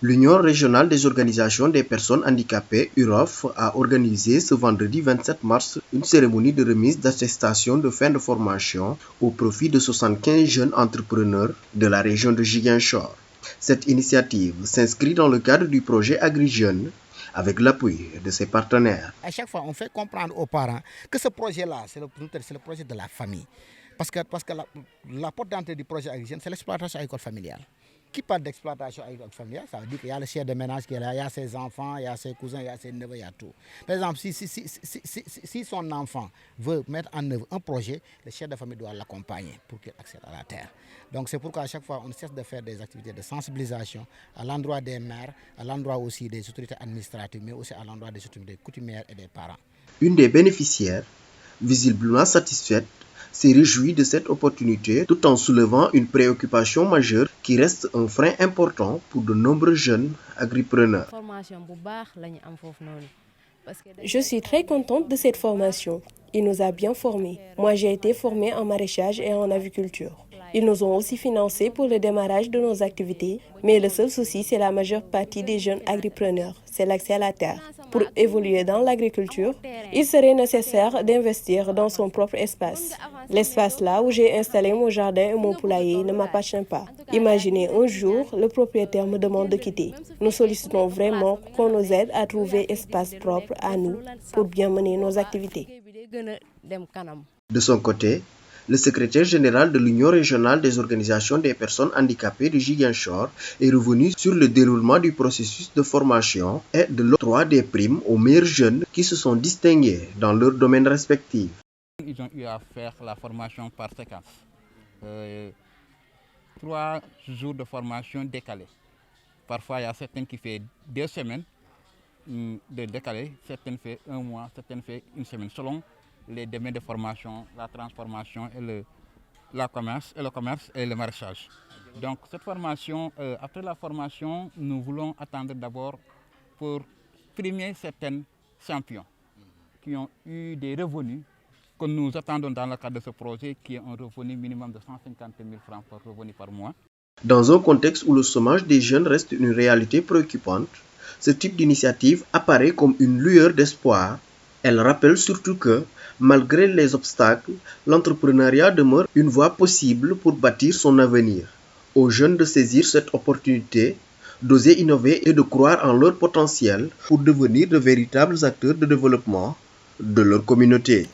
L'Union régionale des organisations des personnes handicapées, UROF, a organisé ce vendredi 27 mars une cérémonie de remise d'attestation de fin de formation au profit de 75 jeunes entrepreneurs de la région de Ziguinchor. Cette initiative s'inscrit dans le cadre du projet AgriJeunes avec l'appui de ses partenaires. À chaque fois, on fait comprendre aux parents que ce projet-là, c'est le projet de la famille. Parce que la porte d'entrée du projet AgriJeunes, c'est l'exploitation agricole familiale. Qui parle d'exploitation agricole familiale, ça veut dire qu'il y a le chef de ménage qui est là, il y a ses enfants, il y a ses cousins, il y a ses neveux, il y a tout. Par exemple, si son enfant veut mettre en œuvre un projet, le chef de famille doit l'accompagner pour qu'il accède à la terre. Donc c'est pourquoi à chaque fois, on cesse de faire des activités de sensibilisation à l'endroit des maires, à l'endroit aussi des autorités administratives, mais aussi à l'endroit des autorités coutumières et des parents. Une des bénéficiaires, visiblement satisfaite, s'est réjouie de cette opportunité tout en soulevant une préoccupation majeure qui reste un frein important pour de nombreux jeunes agripreneurs. Je suis très contente de cette formation. Il nous a bien formés. Moi, j'ai été formée en maraîchage et en aviculture. Ils nous ont aussi financés pour le démarrage de nos activités, mais le seul souci, c'est la majeure partie des jeunes agripreneurs, c'est l'accès à la terre. Pour évoluer dans l'agriculture, il serait nécessaire d'investir dans son propre espace. L'espace là où j'ai installé mon jardin et mon poulailler ne m'appartient pas. Imaginez un jour, le propriétaire me demande de quitter. Nous sollicitons vraiment qu'on nous aide à trouver espace propre à nous pour bien mener nos activités. De son côté, le secrétaire général de l'Union régionale des organisations des personnes handicapées de Ziguinchor est revenu sur le déroulement du processus de formation et de l'octroi des primes aux meilleurs jeunes qui se sont distingués dans leurs domaines respectifs. Ils ont eu à faire la formation par séquence. 3 jours de formation décalés. Parfois, il y a certaines qui font 2 semaines de décalé, certaines font 1 mois, certaines font 1 semaine, selon les domaines de formation, la transformation et le commerce et le maraîchage. Donc cette formation, après la formation, nous voulons attendre d'abord pour primer certains champions qui ont eu des revenus que nous attendons dans le cadre de ce projet qui est un revenu minimum de 150 000 francs par revenu par mois. Dans un contexte où le chômage des jeunes reste une réalité préoccupante, ce type d'initiative apparaît comme une lueur d'espoir. Elle rappelle surtout que, malgré les obstacles, l'entrepreneuriat demeure une voie possible pour bâtir son avenir. Aux jeunes de saisir cette opportunité, d'oser innover et de croire en leur potentiel pour devenir de véritables acteurs de développement de leur communauté.